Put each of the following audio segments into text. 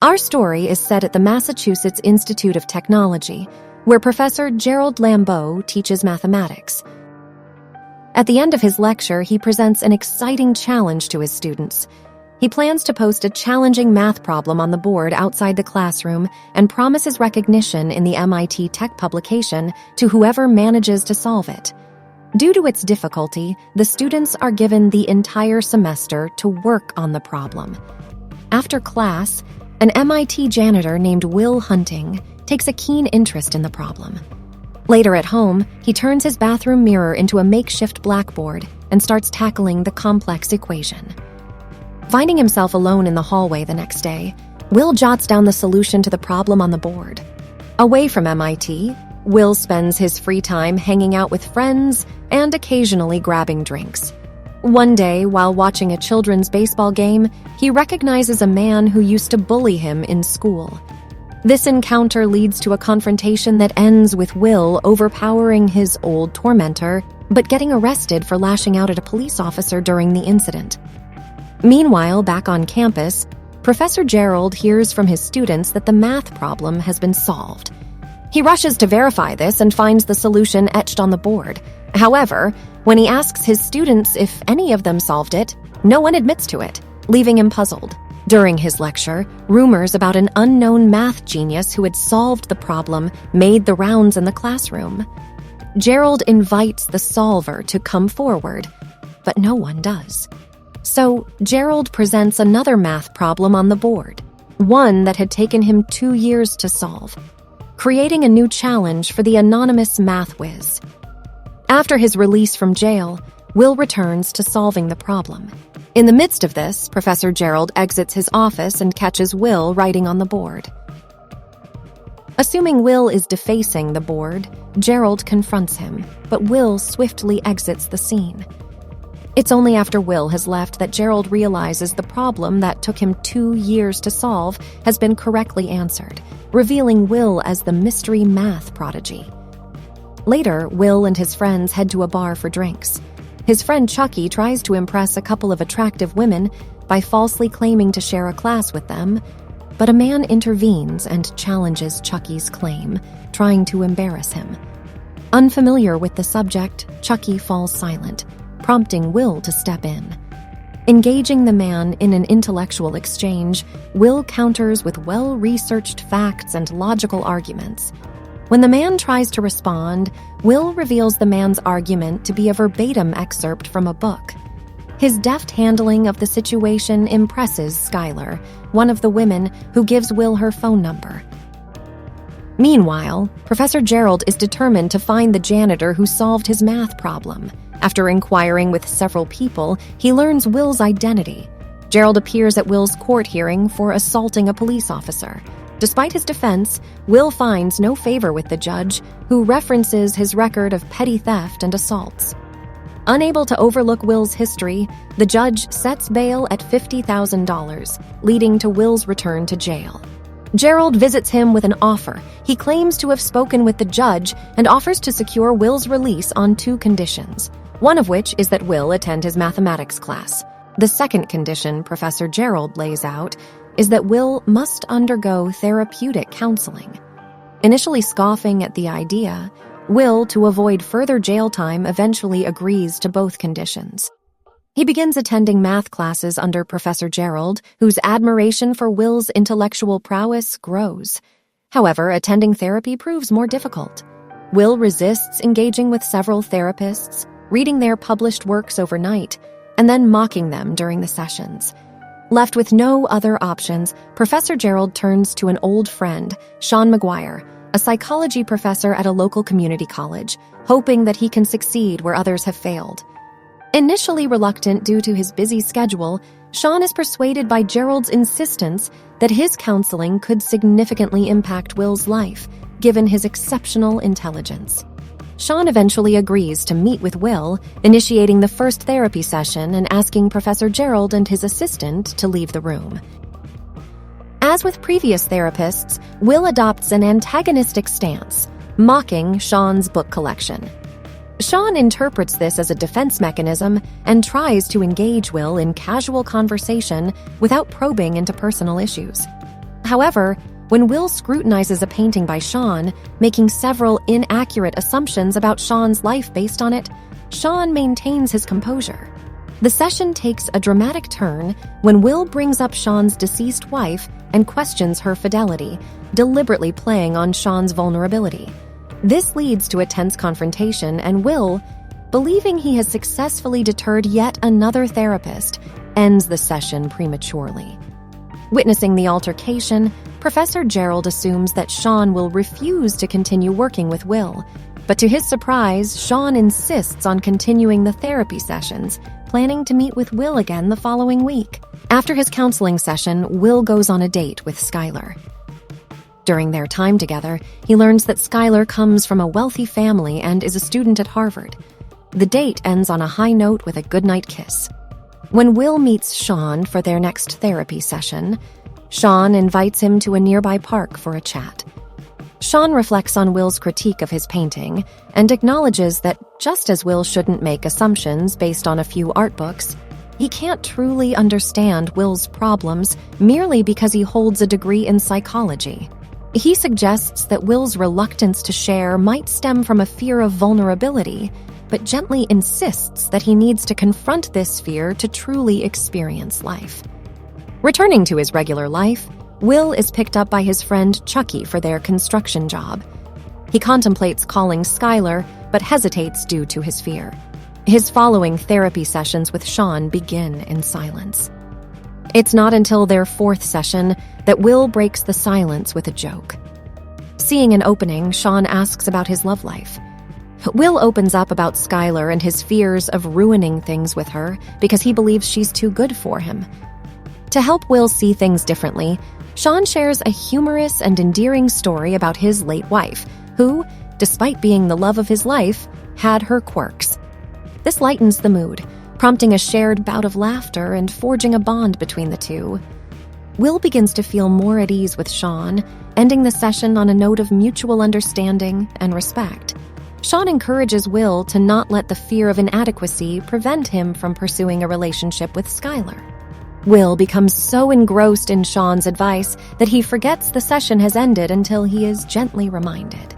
Our story is set at the Massachusetts Institute of Technology, where Professor Gerald Lambeau teaches mathematics. At the end of his lecture, he presents an exciting challenge to his students. He plans to post a challenging math problem on the board outside the classroom and promises recognition in the MIT Tech publication to whoever manages to solve it. Due to its difficulty, the students are given the entire semester to work on the problem. After class, an MIT janitor named Will Hunting takes a keen interest in the problem. Later at home, he turns his bathroom mirror into a makeshift blackboard and starts tackling the complex equation. Finding himself alone in the hallway the next day, Will jots down the solution to the problem on the board. Away from MIT, Will spends his free time hanging out with friends and occasionally grabbing drinks. One day, while watching a children's baseball game, he recognizes a man who used to bully him in school. This encounter leads to a confrontation that ends with Will overpowering his old tormentor, but getting arrested for lashing out at a police officer during the incident. Meanwhile, back on campus, Professor Gerald hears from his students that the math problem has been solved. He rushes to verify this and finds the solution etched on the board. However, when he asks his students if any of them solved it, no one admits to it, leaving him puzzled. During his lecture, rumors about an unknown math genius who had solved the problem made the rounds in the classroom. Gerald invites the solver to come forward, but no one does. So, Gerald presents another math problem on the board, one that had taken him 2 years to solve, creating a new challenge for the anonymous math whiz. After his release from jail, Will returns to solving the problem. In the midst of this, Professor Gerald exits his office and catches Will writing on the board. Assuming Will is defacing the board, Gerald confronts him, but Will swiftly exits the scene. It's only after Will has left that Gerald realizes the problem that took him 2 years to solve has been correctly answered, revealing Will as the mystery math prodigy. Later, Will and his friends head to a bar for drinks. His friend Chucky tries to impress a couple of attractive women by falsely claiming to share a class with them, but a man intervenes and challenges Chucky's claim, trying to embarrass him. Unfamiliar with the subject, Chucky falls silent, prompting Will to step in. Engaging the man in an intellectual exchange, Will counters with well-researched facts and logical arguments. When the man tries to respond, Will reveals the man's argument to be a verbatim excerpt from a book. His deft handling of the situation impresses Skyler, one of the women, who gives Will her phone number. Meanwhile, Professor Gerald is determined to find the janitor who solved his math problem. After inquiring with several people, he learns Will's identity. Gerald appears at Will's court hearing for assaulting a police officer. Despite his defense, Will finds no favor with the judge, who references his record of petty theft and assaults. Unable to overlook Will's history, the judge sets bail at $50,000, leading to Will's return to jail. Gerald visits him with an offer. He claims to have spoken with the judge and offers to secure Will's release on 2 conditions, one of which is that Will attend his mathematics class. The second condition Professor Gerald lays out is that Will must undergo therapeutic counseling. Initially scoffing at the idea, Will, to avoid further jail time, eventually agrees to both conditions. He begins attending math classes under Professor Gerald, whose admiration for Will's intellectual prowess grows. However, attending therapy proves more difficult. Will resists engaging with several therapists, reading their published works overnight, and then mocking them during the sessions. Left with no other options, Professor Gerald turns to an old friend, Sean McGuire, a psychology professor at a local community college, hoping that he can succeed where others have failed. Initially reluctant due to his busy schedule, Sean is persuaded by Gerald's insistence that his counseling could significantly impact Will's life, given his exceptional intelligence. Sean eventually agrees to meet with Will, initiating the first therapy session and asking Professor Gerald and his assistant to leave the room. As with previous therapists, Will adopts an antagonistic stance, mocking Sean's book collection. Sean interprets this as a defense mechanism and tries to engage Will in casual conversation without probing into personal issues. However, when Will scrutinizes a painting by Sean, making several inaccurate assumptions about Sean's life based on it, Sean maintains his composure. The session takes a dramatic turn when Will brings up Sean's deceased wife and questions her fidelity, deliberately playing on Sean's vulnerability. This leads to a tense confrontation, and Will, believing he has successfully deterred yet another therapist, ends the session prematurely. Witnessing the altercation, Professor Gerald assumes that Sean will refuse to continue working with Will, but to his surprise, Sean insists on continuing the therapy sessions, planning to meet with Will again the following week. After his counseling session, Will goes on a date with Skyler. During their time together, he learns that Skyler comes from a wealthy family and is a student at Harvard. The date ends on a high note with a goodnight kiss. When Will meets Sean for their next therapy session, Sean invites him to a nearby park for a chat. Sean reflects on Will's critique of his painting and acknowledges that just as Will shouldn't make assumptions based on a few art books, he can't truly understand Will's problems merely because he holds a degree in psychology. He suggests that Will's reluctance to share might stem from a fear of vulnerability, but gently insists that he needs to confront this fear to truly experience life. Returning to his regular life, Will is picked up by his friend Chucky for their construction job. He contemplates calling Skyler, but hesitates due to his fear. His following therapy sessions with Sean begin in silence. It's not until their fourth session that Will breaks the silence with a joke. Seeing an opening, Sean asks about his love life. Will opens up about Skyler and his fears of ruining things with her because he believes she's too good for him. To help Will see things differently, Sean shares a humorous and endearing story about his late wife, who, despite being the love of his life, had her quirks. This lightens the mood, prompting a shared bout of laughter and forging a bond between the two. Will begins to feel more at ease with Sean, ending the session on a note of mutual understanding and respect. Sean encourages Will to not let the fear of inadequacy prevent him from pursuing a relationship with Skyler. Will becomes so engrossed in Sean's advice that he forgets the session has ended until he is gently reminded.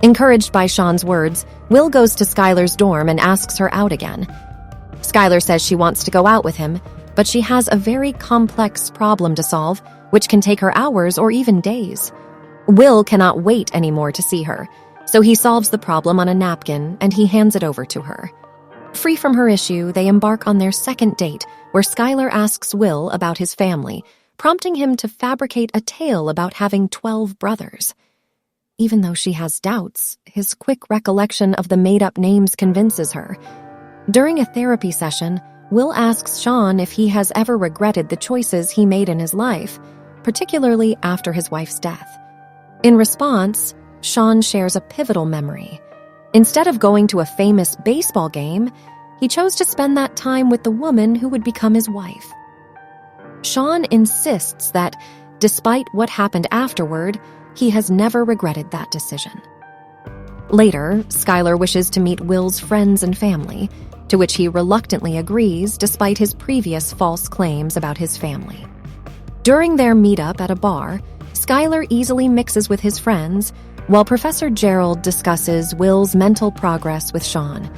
Encouraged by Sean's words, Will goes to Skyler's dorm and asks her out again. Skyler says she wants to go out with him, but she has a very complex problem to solve, which can take her hours or even days. Will cannot wait anymore to see her, so he solves the problem on a napkin and he hands it over to her. Free from her issue, they embark on their second date, where Skyler asks Will about his family, prompting him to fabricate a tale about having 12 brothers. Even though she has doubts, his quick recollection of the made-up names convinces her. During a therapy session, Will asks Sean if he has ever regretted the choices he made in his life, particularly after his wife's death. In response, Sean shares a pivotal memory. Instead of going to a famous baseball game, he chose to spend that time with the woman who would become his wife. Sean insists that, despite what happened afterward, he has never regretted that decision. Later, Skyler wishes to meet Will's friends and family, to which he reluctantly agrees despite his previous false claims about his family. During their meetup at a bar, Skyler easily mixes with his friends, while Professor Gerald discusses Will's mental progress with Sean.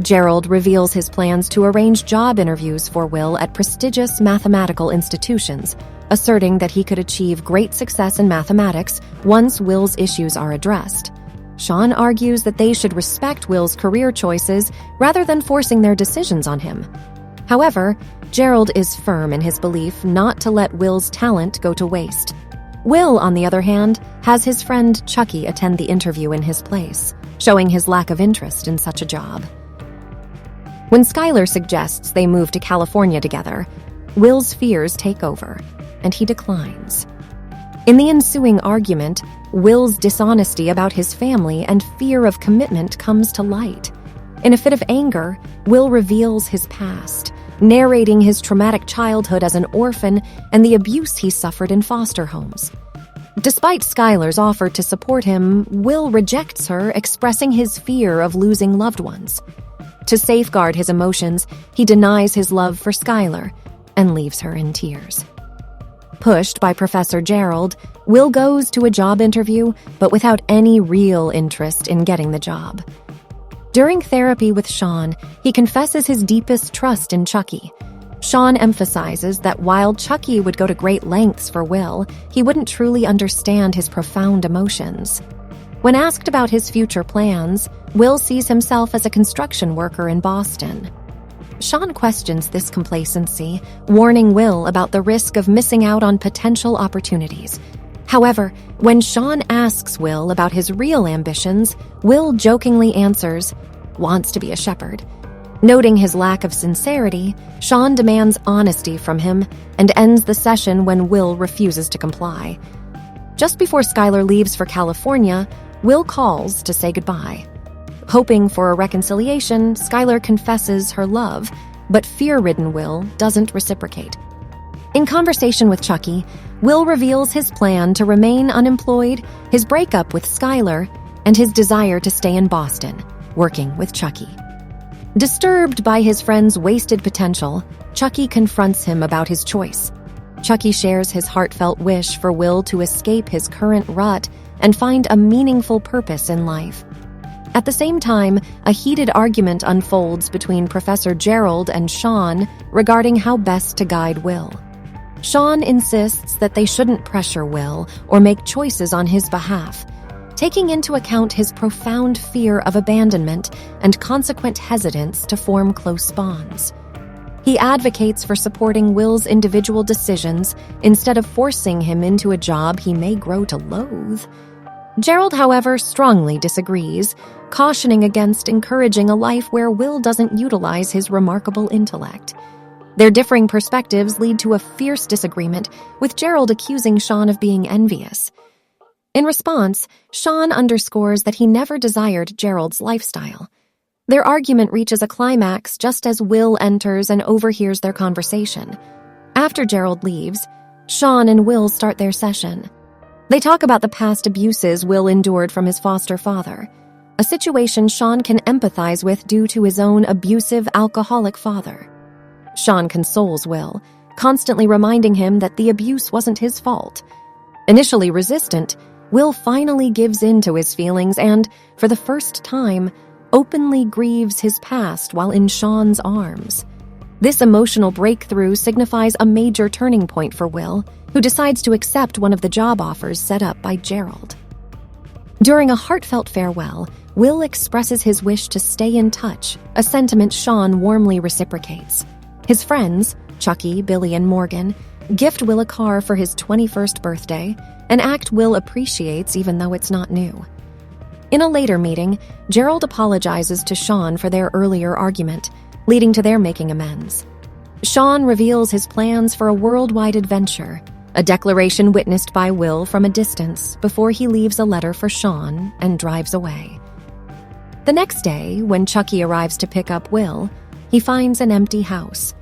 Gerald reveals his plans to arrange job interviews for Will at prestigious mathematical institutions, asserting that he could achieve great success in mathematics once Will's issues are addressed. Sean argues that they should respect Will's career choices rather than forcing their decisions on him. However, Gerald is firm in his belief not to let Will's talent go to waste. Will, on the other hand, has his friend Chucky attend the interview in his place, showing his lack of interest in such a job. When Skyler suggests they move to California together, Will's fears take over, and he declines. In the ensuing argument, Will's dishonesty about his family and fear of commitment comes to light. In a fit of anger, Will reveals his past, narrating his traumatic childhood as an orphan and the abuse he suffered in foster homes. Despite Skyler's offer to support him, Will rejects her, expressing his fear of losing loved ones. To safeguard his emotions, he denies his love for Skyler and leaves her in tears. Pushed by Professor Gerald, Will goes to a job interview, but without any real interest in getting the job. During therapy with Sean, he confesses his deepest trust in Chucky. Sean emphasizes that while Chucky would go to great lengths for Will, he wouldn't truly understand his profound emotions. When asked about his future plans, Will sees himself as a construction worker in Boston. Sean questions this complacency, warning Will about the risk of missing out on potential opportunities. However, when Sean asks Will about his real ambitions, Will jokingly answers, "Wants to be a shepherd." Noting his lack of sincerity, Sean demands honesty from him and ends the session when Will refuses to comply. Just before Skyler leaves for California, Will calls to say goodbye. Hoping for a reconciliation, Skyler confesses her love, but fear-ridden Will doesn't reciprocate. In conversation with Chucky, Will reveals his plan to remain unemployed, his breakup with Skyler, and his desire to stay in Boston, working with Chucky. Disturbed by his friend's wasted potential, Chucky confronts him about his choice. Chucky shares his heartfelt wish for Will to escape his current rut and find a meaningful purpose in life. At the same time, a heated argument unfolds between Professor Gerald and Sean regarding how best to guide Will. Sean insists that they shouldn't pressure Will or make choices on his behalf, taking into account his profound fear of abandonment and consequent hesitance to form close bonds. He advocates for supporting Will's individual decisions instead of forcing him into a job he may grow to loathe. Gerald, however, strongly disagrees, cautioning against encouraging a life where Will doesn't utilize his remarkable intellect. Their differing perspectives lead to a fierce disagreement, with Gerald accusing Sean of being envious. In response, Sean underscores that he never desired Gerald's lifestyle. Their argument reaches a climax just as Will enters and overhears their conversation. After Gerald leaves, Sean and Will start their session. They talk about the past abuses Will endured from his foster father, a situation Sean can empathize with due to his own abusive, alcoholic father. Sean consoles Will, constantly reminding him that the abuse wasn't his fault. Initially resistant, Will finally gives in to his feelings and, for the first time, openly grieves his past while in Sean's arms. This emotional breakthrough signifies a major turning point for Will, who decides to accept one of the job offers set up by Gerald. During a heartfelt farewell, Will expresses his wish to stay in touch, a sentiment Sean warmly reciprocates. His friends, Chucky, Billy, and Morgan, gift Will a car for his 21st birthday, an act Will appreciates even though it's not new. In a later meeting, Gerald apologizes to Sean for their earlier argument, leading to their making amends. Sean reveals his plans for a worldwide adventure, a declaration witnessed by Will from a distance before he leaves a letter for Sean and drives away. The next day, when Chucky arrives to pick up Will, he finds an empty house.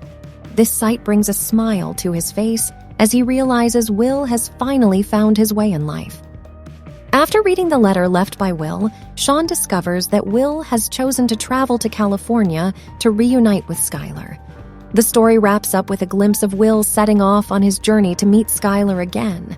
This sight brings a smile to his face as he realizes Will has finally found his way in life. After reading the letter left by Will, Sean discovers that Will has chosen to travel to California to reunite with Skyler. The story wraps up with a glimpse of Will setting off on his journey to meet Skyler again.